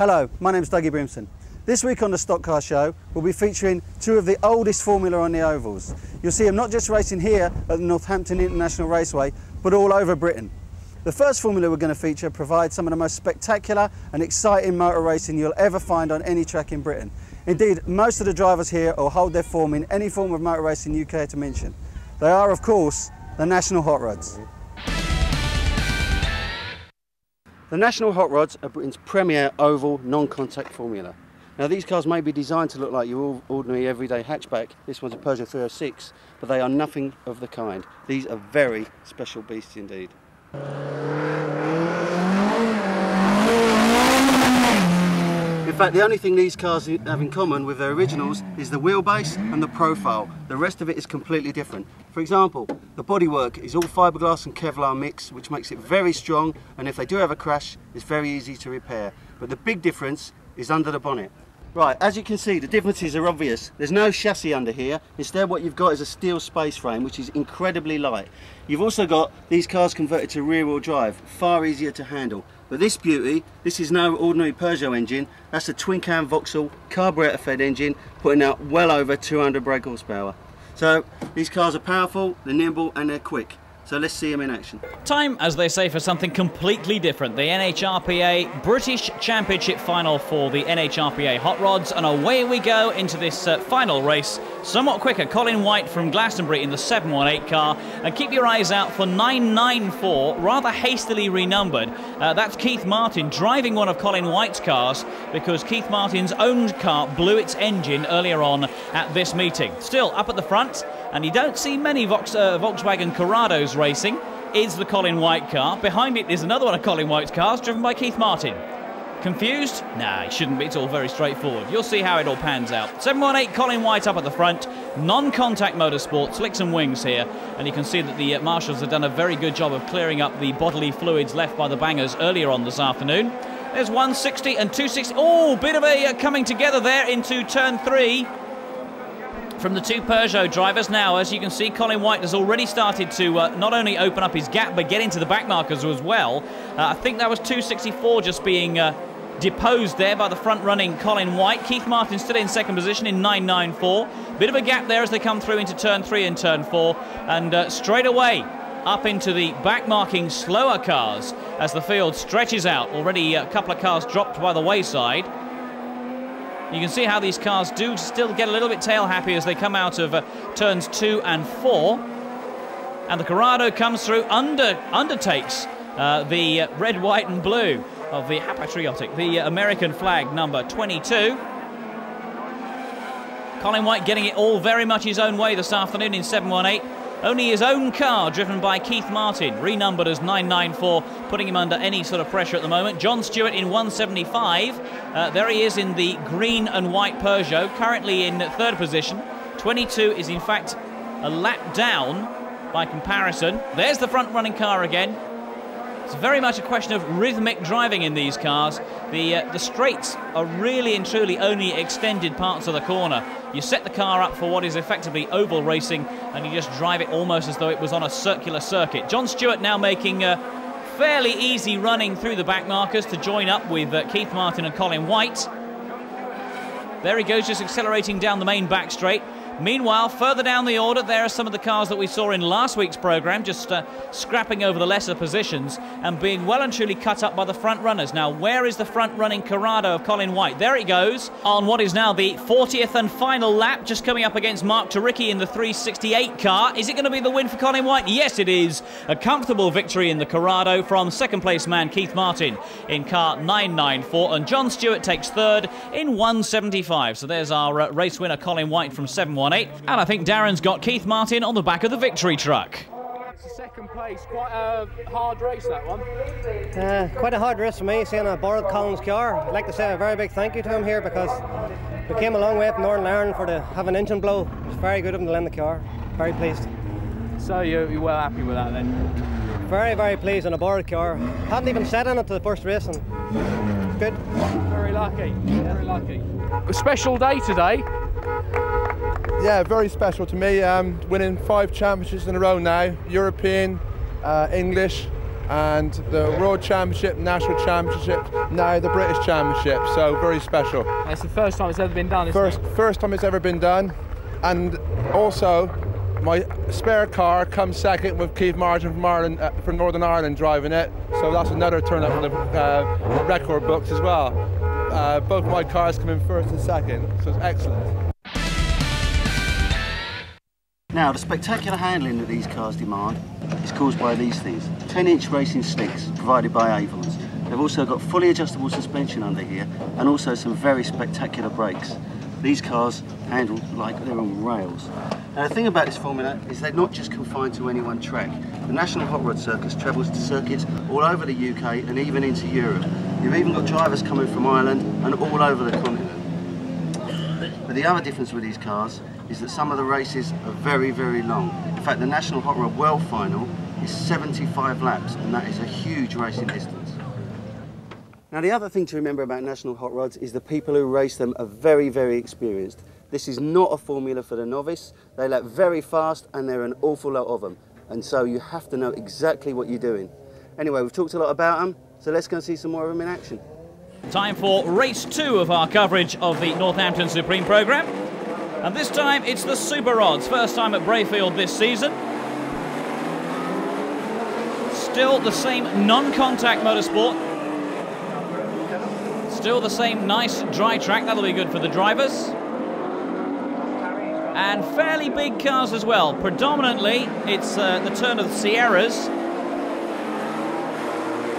Hello, my name's Dougie Brimson. This week on the Stock Car Show, we'll be featuring two of the oldest Formula on the ovals. You'll see them not just racing here at the Northampton International Raceway, but all over Britain. The first Formula we're going to feature provides some of the most spectacular and exciting motor racing you'll ever find on any track in Britain. Indeed, most of the drivers here will hold their form in any form of motor racing you care to mention. They are, of course, the National Hot Rods. The National Hot Rods are Britain's premier oval, non-contact formula. Now these cars may be designed to look like your ordinary everyday hatchback. This one's a Peugeot 306, but they are nothing of the kind. These are very special beasts indeed. In fact, the only thing these cars have in common with their originals is the wheelbase and the profile. The rest of it is completely different. For example, the bodywork is all fiberglass and Kevlar mix, which makes it very strong, and if they do have a crash, it's very easy to repair. But the big difference is under the bonnet. Right, as you can see, the differences are obvious. There's no chassis under here. Instead, what you've got is a steel space frame, which is incredibly light. You've also got these cars converted to rear-wheel drive, far easier to handle. But this beauty, this is no ordinary Peugeot engine. That's a twin-cam Vauxhall carburetor-fed engine, putting out well over 200 brake horsepower. So these cars are powerful, they're nimble, and they're quick. So let's see them in action. Time, as they say, for something completely different. The NHRPA British Championship final for the NHRPA Hot Rods, and away we go into this final race. Somewhat quicker, Colin White from Glastonbury in the 718 car, and keep your eyes out for 994, rather hastily renumbered. That's Keith Martin driving one of Colin White's cars, because Keith Martin's own car blew its engine earlier on at this meeting. Still, up at the front, and you don't see many Volkswagen Corrados racing, is the Colin White car. Behind it is another one of Colin White's cars, driven by Keith Martin. Confused? Nah, it shouldn't be. It's all very straightforward. You'll see how it all pans out. 718 Colin White up at the front. Non-contact motorsport, slicks and wings here. And you can see that the marshals have done a very good job of clearing up the bodily fluids left by the bangers earlier on this afternoon. There's 160 and 260. Oh, bit of a coming together there into turn 3. From the two Peugeot drivers now, as you can see, Colin White has already started to not only open up his gap, but get into the back markers as well. I think that was 264 just being deposed there by the front-running Colin White. Keith Martin still in second position in 994. Bit of a gap there as they come through into turn 3 and turn 4. And straight away up into the back-marking slower cars as the field stretches out. Already a couple of cars dropped by the wayside. You can see how these cars do still get a little bit tail-happy as they come out of turns 2 and 4. And the Corrado comes through, undertakes the red, white and blue of the patriotic, the American flag number 22. Colin White getting it all very much his own way this afternoon in 718. Only his own car, driven by Keith Martin, renumbered as 994, putting him under any sort of pressure at the moment. John Stewart in 175. There he is in the green and white Peugeot, currently in third position. 22 is in fact a lap down by comparison. There's the front-running car again. It's very much a question of rhythmic driving in these cars. The straights are really and truly only extended parts of the corner. You set the car up for what is effectively oval racing, and you just drive it almost as though it was on a circular circuit. John Stewart now making fairly easy running through the back markers to join up with Keith Martin and Colin White. There he goes, just accelerating down the main back straight. Meanwhile, further down the order, there are some of the cars that we saw in last week's programme, just scrapping over the lesser positions and being well and truly cut up by the front runners. Now, where is the front-running Corrado of Colin White? There it goes, on what is now the 40th and final lap, just coming up against Mark Taricki in the 368 car. Is it going to be the win for Colin White? Yes, it is. A comfortable victory in the Corrado from second-place man Keith Martin in car 994, and John Stewart takes third in 175. So there's our race winner Colin White from 718. And I think Darren's got Keith Martin on the back of the victory truck. It's second place, quite a hard race that one. Quite a hard race for me, seeing I borrowed Colin's car. I'd like to say a very big thank you to him here, because we came a long way from Northern Ireland for to have an engine blow. It was very good of him to lend the car. Very pleased. So you're well happy with that then? Very, very pleased on a borrowed car. Hadn't even sat in it to the first race, and good. Very lucky, very lucky. A special day today. Yeah, very special to me. Winning 5 championships in a row now, European, English, and the World Championship, National Championship, now the British Championship, so very special. It's the first time it's ever been done, isn't it? First time it's ever been done, and also my spare car comes second with Keith Martin from Ireland, from Northern Ireland driving it, so that's another turn up for the record books as well. Both my cars come in first and second, so it's excellent. Now, the spectacular handling that these cars demand is caused by these things. 10-inch racing slicks provided by Avons. They've also got fully adjustable suspension under here and also some very spectacular brakes. These cars handle like they're on rails. Now, the thing about this Formula is they're not just confined to any one track. The National Hot Rod Circus travels to circuits all over the UK and even into Europe. You've even got drivers coming from Ireland and all over the continent. But the other difference with these cars is that some of the races are very, very long. In fact, the National Hot Rod World Final is 75 laps, and that is a huge racing distance. Now, the other thing to remember about National Hot Rods is the people who race them are very, very experienced. This is not a formula for the novice. They lap very fast, and there are an awful lot of them. And so you have to know exactly what you're doing. Anyway, we've talked a lot about them, so let's go and see some more of them in action. Time for race 2 of our coverage of the Northampton Supreme programme. And this time it's the Super Rods, first time at Brayfield this season. Still the same non-contact motorsport. Still the same nice dry track, that'll be good for the drivers. And fairly big cars as well. Predominantly it's the turn of the Sierras.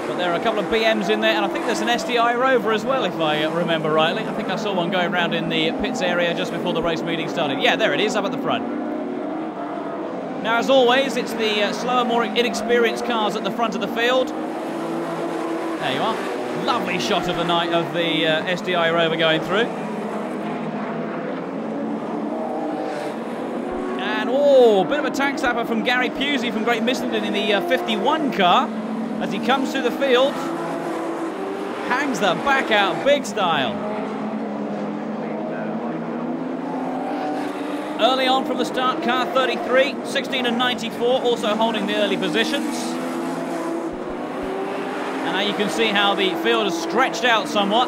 But there are a couple of BMs in there, and I think there's an SDI Rover as well, if I remember rightly. I think I saw one going around in the pits area just before the race meeting started. Yeah, there it is, up at the front. Now, as always, it's the slower, more inexperienced cars at the front of the field. There you are. Lovely shot of the night of the SDI Rover going through. And, oh, bit of a tank slapper from Gary Pusey from Great Missenden in the 51 car. As he comes through the field, hangs the back out big style. Early on from the start, car 33, 16 and 94, also holding the early positions. And now you can see how the field has stretched out somewhat.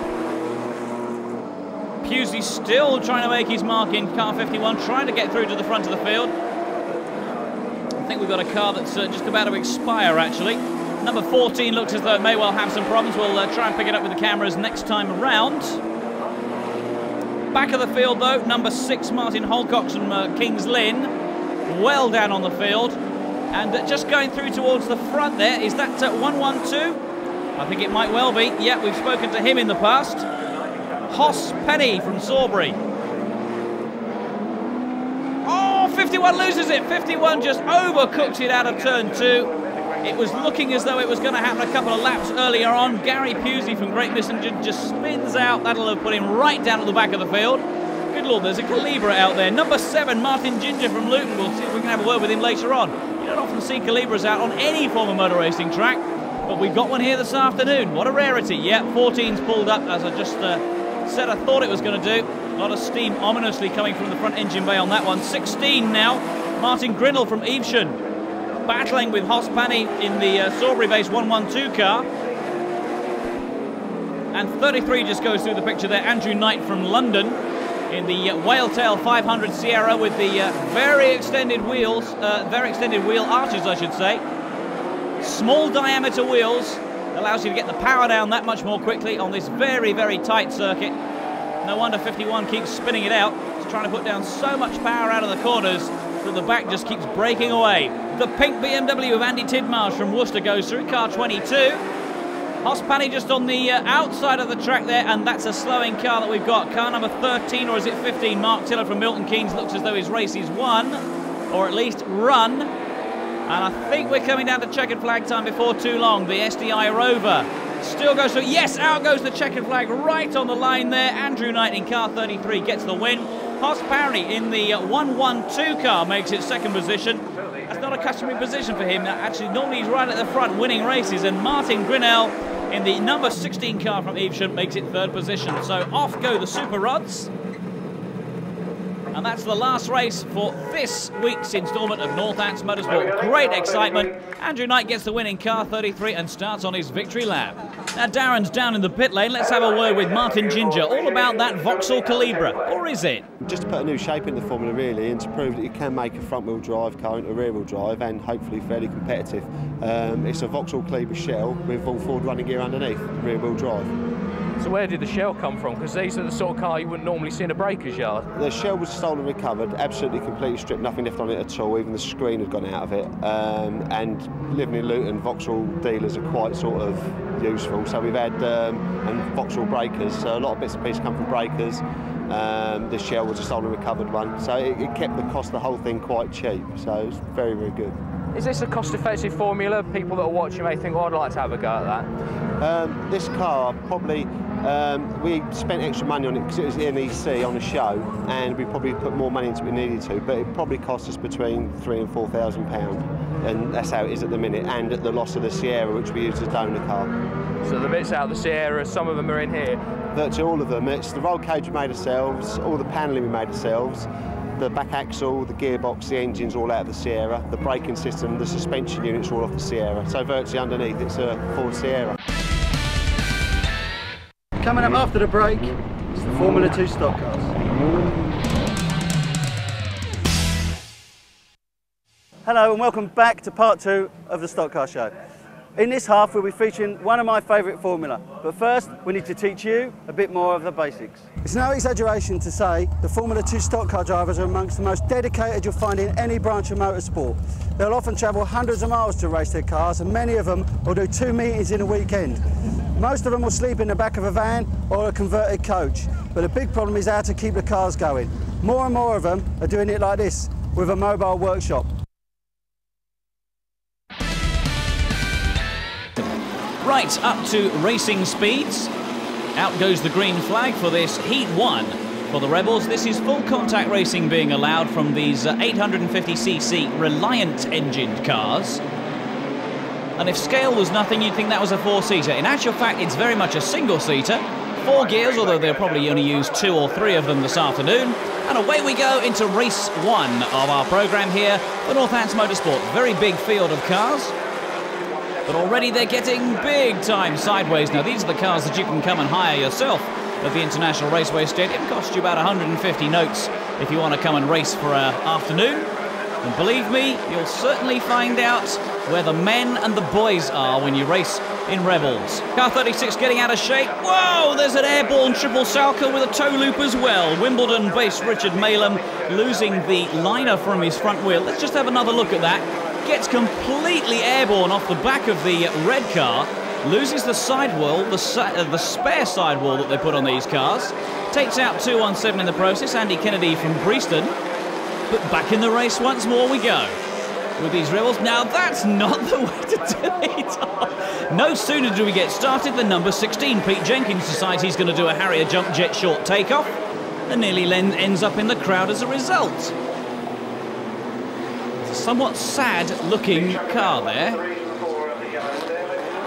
Pusey still trying to make his mark in car 51, trying to get through to the front of the field. I think we've got a car that's just about to expire, actually. Number 14 looks as though it may well have some problems. We'll try and pick it up with the cameras next time around. Back of the field, though, number 6, Martin Holcox from Kings Lynn. Well down on the field. And just going through towards the front there, is that 112? I think it might well be. Yeah, we've spoken to him in the past. Hoss Penny from Sawbury. Oh, 51 loses it. 51 just overcooks it out of turn 2. It was looking as though it was going to happen a couple of laps earlier on. Gary Pusey from Great Missenden just spins out. That'll have put him right down at the back of the field. Good Lord, there's a Calibra out there. Number 7, Martin Ginger from Luton. We'll see if we can have a word with him later on. You don't often see Calibras out on any form of motor racing track, but we've got one here this afternoon. What a rarity. Yeah, 14's pulled up, as I just said I thought it was going to do. A lot of steam ominously coming from the front engine bay on that one. 16 now, Martin Grinnell from Evesham. Battling with Hoss Penny in the Sawbury-based 112 car. And 33 just goes through the picture there. Andrew Knight from London in the Whaletail 500 Sierra with the very extended wheel arches, I should say. Small diameter wheels, allows you to get the power down that much more quickly on this very, very tight circuit. No wonder 51 keeps spinning it out. It's trying to put down so much power out of the corners that the back just keeps breaking away. The pink BMW of Andy Tidmarsh from Worcester goes through, car 22. Hoss Penny just on the outside of the track there, and that's a slowing car that we've got. Car number 13, or is it 15? Mark Tiller from Milton Keynes looks as though his race is won, or at least run. And I think we're coming down to checkered flag time before too long. The SDI Rover still goes through. Yes, out goes the checkered flag right on the line there. Andrew Knight in car 33 gets the win. Hoss Penny in the 112 car makes it second position. That's not a customary position for him. Actually, normally he's right at the front winning races. And Martin Grinnell in the number 16 car from Evesham makes it third position. So off go the Super Rods. And that's the last race for this week's instalment of Northants Motorsport. Great excitement. Andrew Knight gets the win in car 33 and starts on his victory lap. Now Darren's down in the pit lane. Let's have a word with Martin Ginger all about that Vauxhall Calibra. Or is it? Just to put a new shape in the formula really, and to prove that you can make a front wheel drive car into a rear wheel drive and hopefully fairly competitive. It's a Vauxhall Calibra shell with all forward running gear underneath, rear wheel drive. So where did the shell come from? Because these are the sort of car you wouldn't normally see in a breaker's yard. The shell was stolen and recovered, absolutely completely stripped, nothing left on it at all, even the screen had gone out of it. And living in Luton, Vauxhall dealers are quite sort of useful. So we've had and Vauxhall breakers, so a lot of bits and pieces come from breakers. The shell was a stolen and recovered one, so it kept the cost of the whole thing quite cheap, so it was very, very good. Is this a cost-effective formula? People that are watching may think, oh, I'd like to have a go at that. This car probably, we spent extra money on it because it was NEC on a show, and we probably put more money into it than we needed to, but it probably cost us between £3,000 and £4,000, and that's how it is at the minute, and at the loss of the Sierra, which we used as donor car. So the bits out of the Sierra, some of them are in here? Virtually all of them. It's the roll cage we made ourselves, all the panelling we made ourselves, the back axle, the gearbox, the engine's all out of the Sierra, the braking system, the suspension units are all off the Sierra. So virtually underneath it's a Ford Sierra. Coming up after the break, it's the Formula 2 stock cars. Hello and welcome back to part 2 of the Stock Car Show. In this half we'll be featuring one of my favourite formula, but first we need to teach you a bit more of the basics. It's no exaggeration to say the Formula 2 stock car drivers are amongst the most dedicated you'll find in any branch of motorsport. They'll often travel hundreds of miles to race their cars, and many of them will do 2 meetings in a weekend. Most of them will sleep in the back of a van or a converted coach, but the big problem is how to keep the cars going. More and more of them are doing it like this, with a mobile workshop. Right, up to racing speeds. Out goes the green flag for this Heat 1. For the Rebels, this is full contact racing being allowed from these 850cc Reliant engined cars. And if scale was nothing, you'd think that was a 4-seater. In actual fact, it's very much a single-seater. 4 gears, although they'll probably only use 2 or 3 of them this afternoon. And away we go into race 1 of our programme here for Northants Motorsport. Very big field of cars. But already they're getting big time sideways. Now these are the cars that you can come and hire yourself at the International Raceway Stadium. Cost you about 150 notes if you want to come and race for an afternoon. And believe me, you'll certainly find out where the men and the boys are when you race in Rebels. Car 36 getting out of shape. Whoa, there's an airborne triple Salker with a toe loop as well. Wimbledon-based Richard Malem losing the liner from his front wheel. Let's just have another look at that. Gets completely airborne off the back of the red car, loses the sidewall, the spare sidewall that they put on these cars, takes out 217 in the process, Andy Kennedy from Breaston, but back in the race once more we go with these Rebels. Now that's not the way to do it. No sooner do we get started than number 16, Pete Jenkins, decides he's going to do a Harrier jump jet short takeoff and nearly ends up in the crowd as a result. Somewhat sad looking car there.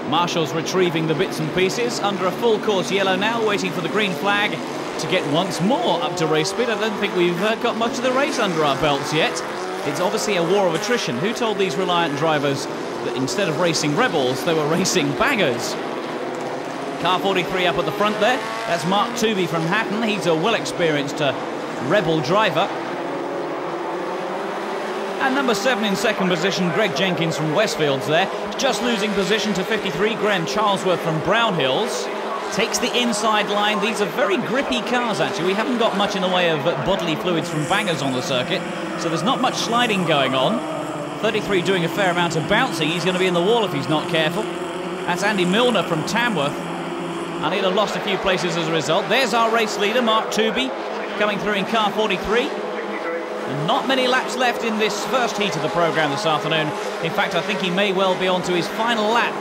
Marshall's retrieving the bits and pieces under a full course yellow now, waiting for the green flag to get once more up to race speed. I don't think we've got much of the race under our belts yet. It's obviously a war of attrition. Who told these Reliant drivers that instead of racing Rebels they were racing baggers? Car 43 up at the front there. That's Mark Tooby from Hatton. He's a well-experienced Rebel driver. And number 7 in second position, Greg Jenkins from Westfields there. Just losing position to 53, Graham Charlesworth from Brownhills. Takes the inside line. These are very grippy cars, actually. We haven't got much in the way of bodily fluids from bangers on the circuit, so there's not much sliding going on. 33 doing a fair amount of bouncing. He's going to be in the wall if he's not careful. That's Andy Milner from Tamworth. And he'll have lost a few places as a result. There's our race leader, Mark Tooby, coming through in car 43. Not many laps left in this first heat of the programme this afternoon. In fact, I think he may well be on to his final lap.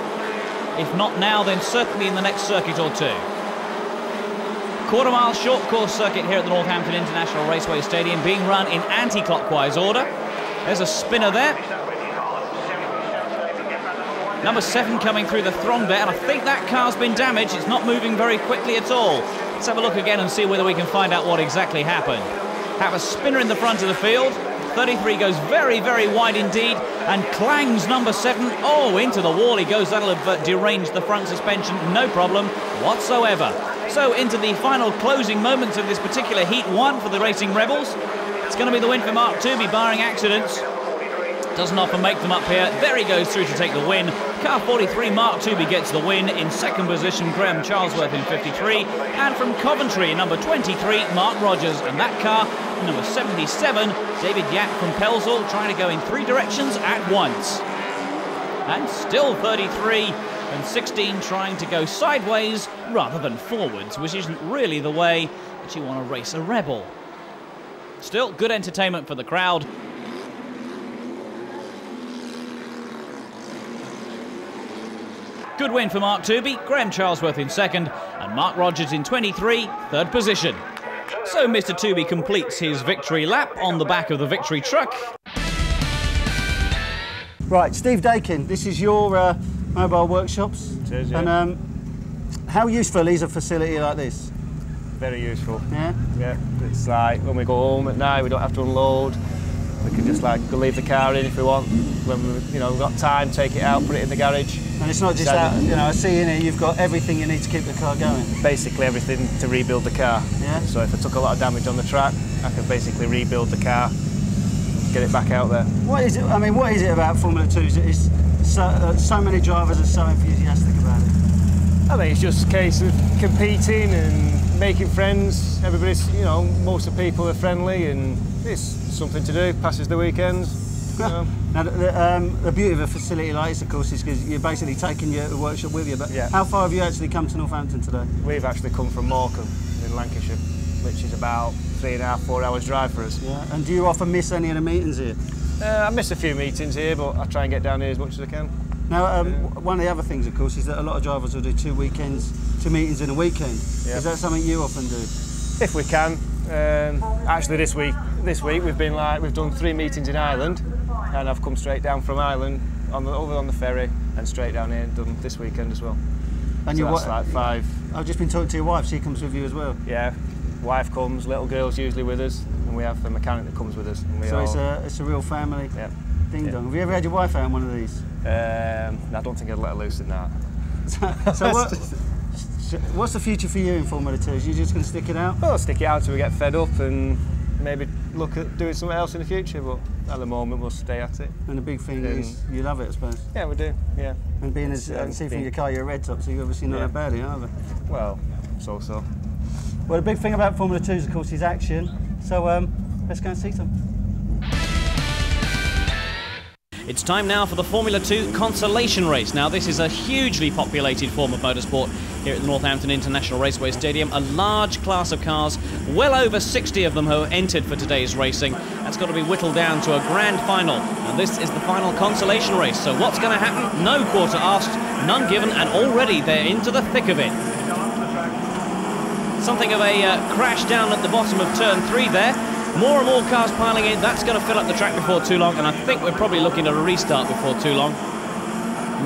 If not now, then certainly in the next circuit or 2. Quarter-mile short course circuit here at the Northampton International Raceway Stadium, being run in anti-clockwise order. There's a spinner there. Number 7 coming through the throng there, and I think that car's been damaged. It's not moving very quickly at all. Let's have a look again and see whether we can find out what exactly happened. have a spinner in the front of the field. 33 goes very, very wide indeed and clangs number 7. Oh, into the wall he goes. That'll have deranged the front suspension, no problem whatsoever. So into the final closing moments of this particular Heat 1 for the Racing Rebels. It's going to be the win for Mark Tooby, barring accidents. Doesn't often make them up here. There he goes through to take the win. Car 43, Mark Tooby gets the win. In second position, Graham Charlesworth in 53. And from Coventry, number 23, Mark Rogers. And that car, number 77, David Yack from Pelsall, trying to go in 3 directions at once. And still 33 and 16 trying to go sideways rather than forwards, which isn't really the way that you want to race a Rebel. Still, good entertainment for the crowd. Good win for Mark Tooby, Graham Charlesworth in second, and Mark Rogers in 23, third position. So Mr. Tooby completes his victory lap on the back of the victory truck. Right, Steve Daiken, this is your mobile workshops. It is, yeah. And how useful is a facility like this? Very useful. Yeah? Yeah, it's like when we go home at night, we don't have to unload. We can just like go leave the car in if we want. When we've got time, take it out, put it in the garage. And it's not just that, I see in here you've got everything you need to keep the car going. Basically everything to rebuild the car. Yeah. So if I took a lot of damage on the track, I can basically rebuild the car, get it back out there. What is it? I mean, what is it about Formula 2 that is so many drivers are so enthusiastic about it? I think it's just a case of competing and making friends. Everybody's, most of the people are friendly and it's something to do, passes the weekends. Now, the beauty of a facility like this, of course, is because you're basically taking your workshop with you. But yeah. How far have you actually come to Northampton today? We've actually come from Morecambe in Lancashire, which is about 3.5 to 4 hours drive for us. Yeah. And do you often miss any of the meetings here? I miss a few meetings here, but I try and get down here as much as I can. Now, one of the other things, of course, is that a lot of drivers will do 2 meetings in a weekend. Yeah. Is that something you often do? If we can. Actually, this week we've done 3 meetings in Ireland, and I've come straight down from Ireland over on the ferry and straight down here and done this weekend as well. And so your that's like 5. I've just been talking to your wife. She comes with you as well. Yeah, wife comes, little girl's usually with us, and we have a mechanic that comes with us. And so it's a real family. Yeah. Ding dong. Have you ever had your wife out on one of these? I don't think I'd let her loose in that. So what's the future for you in Formula 2? Are you just going to stick it out? Well, I'll stick it out until we get fed up and maybe look at doing something else in the future, but at the moment we'll stay at it. And the big thing is you love it, I suppose. Yeah, we do, yeah. And being as, see from your car, you're a red top, so you're obviously not that bad, either. Well, so. Well, the big thing about Formula 2 is, of course, is action. So let's go and see some. It's time now for the Formula 2 consolation race. Now, this is a hugely populated form of motorsport here at the Northampton International Raceway Stadium. A large class of cars, well over 60 of them who are entered for today's racing. That's got to be whittled down to a grand final. And this is the final consolation race. So what's going to happen? No quarter asked, none given, and already they're into the thick of it. Something of a crash down at the bottom of turn 3 there. More and more cars piling in. That's going to fill up the track before too long, and I think we're probably looking at a restart before too long.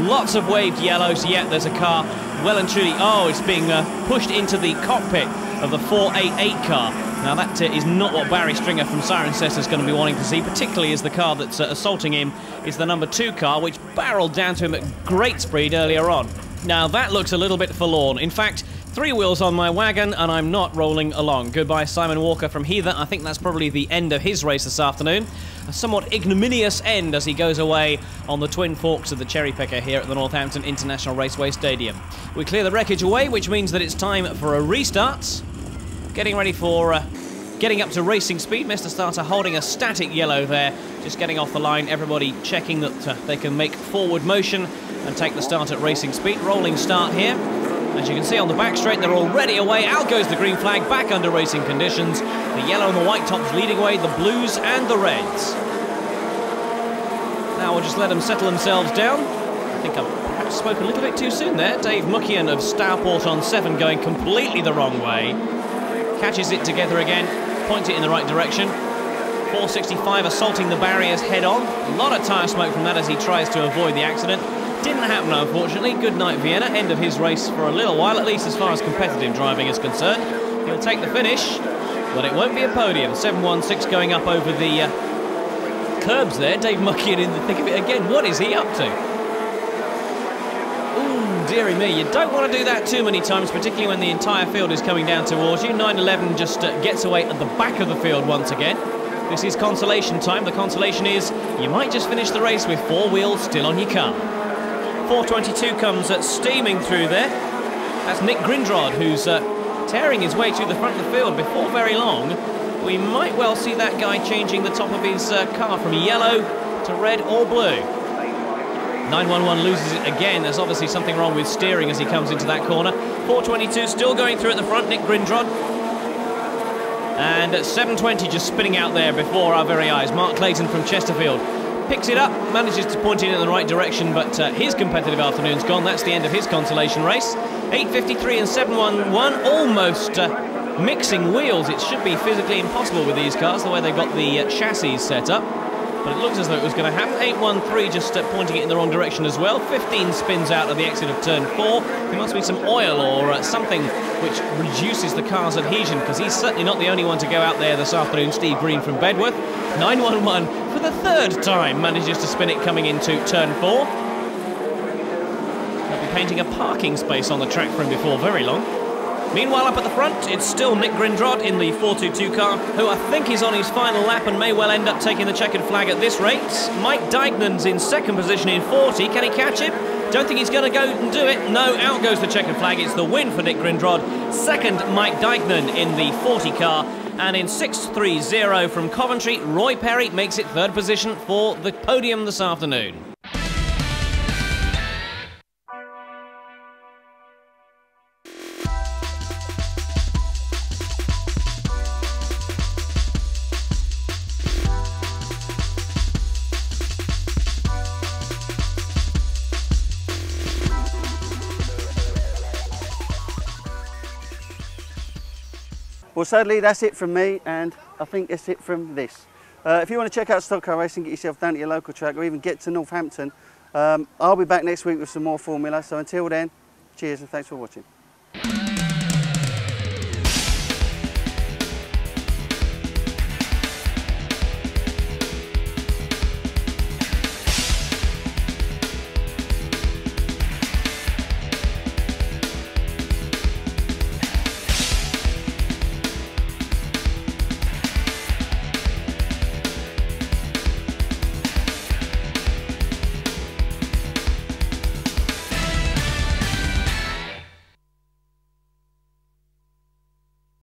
Lots of waved yellows. Yeah, there's a car well and truly. Oh, it's being pushed into the cockpit of the 488 car. Now that is not what Barry Stringer from Cirencester is going to be wanting to see, particularly as the car that's assaulting him is the number 2 car, which barreled down to him at great speed earlier on. Now that looks a little bit forlorn. In fact, 3 wheels on my wagon and I'm not rolling along. Goodbye Simon Walker from Heather. I think that's probably the end of his race this afternoon. A somewhat ignominious end as he goes away on the twin forks of the Cherry Picker here at the Northampton International Raceway Stadium. We clear the wreckage away, which means that it's time for a restart. Getting ready for getting up to racing speed. Mr. Starter holding a static yellow there, just getting off the line. Everybody checking that they can make forward motion and take the start at racing speed. Rolling start here. As you can see on the back straight, they're already away. Out goes the green flag, back under racing conditions. The yellow and the white tops leading away, the blues and the reds. Now we'll just let them settle themselves down. I think I perhaps spoke a little bit too soon there. Dave Muckian of Stourport on 7 going completely the wrong way. Catches it together again, points it in the right direction. 465 assaulting the barriers head on. A lot of tyre smoke from that as he tries to avoid the accident. Didn't happen, unfortunately. Good night, Vienna. End of his race for a little while, at least as far as competitive driving is concerned. He'll take the finish. Well, it won't be a podium. 7.16 going up over the curbs there. Dave Muckian in the thick of it again. What is he up to? Ooh, dearie me. You don't want to do that too many times, particularly when the entire field is coming down towards you. 9.11 just gets away at the back of the field once again. This is consolation time. The consolation is you might just finish the race with 4 wheels still on your car. 4.22 comes steaming through there. That's Nick Grindrod, who's tearing his way to the front of the field before very long. We might well see that guy changing the top of his car from yellow to red or blue. 911 loses it again. There's obviously something wrong with steering as he comes into that corner. 4.22 still going through at the front, Nick Grindrod. And 7.20 just spinning out there before our very eyes. Mark Clayton from Chesterfield picks it up, manages to point it in the right direction, but his competitive afternoon's gone. That's the end of his consolation race. 8.53 and 7.11 almost mixing wheels. It should be physically impossible with these cars, the way they've got the chassis set up. But it looks as though it was going to happen. 8.13 just pointing it in the wrong direction as well. 15 spins out of the exit of turn 4. There must be some oil or something which reduces the car's adhesion, because he's certainly not the only one to go out there this afternoon. Steve Green from Bedworth. 9.11 for the 3rd time manages to spin it coming into turn 4. They'll be painting a parking space on the track for him before very long. Meanwhile, up at the front, it's still Nick Grindrod in the 4.22 car, who I think is on his final lap and may well end up taking the checkered flag at this rate. Mike Daiken's in 2nd position in 40. Can he catch him? Don't think he's going to go and do it. No, out goes the checkered flag. It's the win for Nick Grindrod. 2nd, Mike Daiken in the 40 car. And in 6.30 from Coventry, Roy Perry makes it 3rd position for the podium this afternoon. Well, sadly, that's it from me, and I think that's it from this. If you want to check out stock car racing, get yourself down to your local track, or even get to Northampton, I'll be back next week with some more Formula. So until then, cheers and thanks for watching.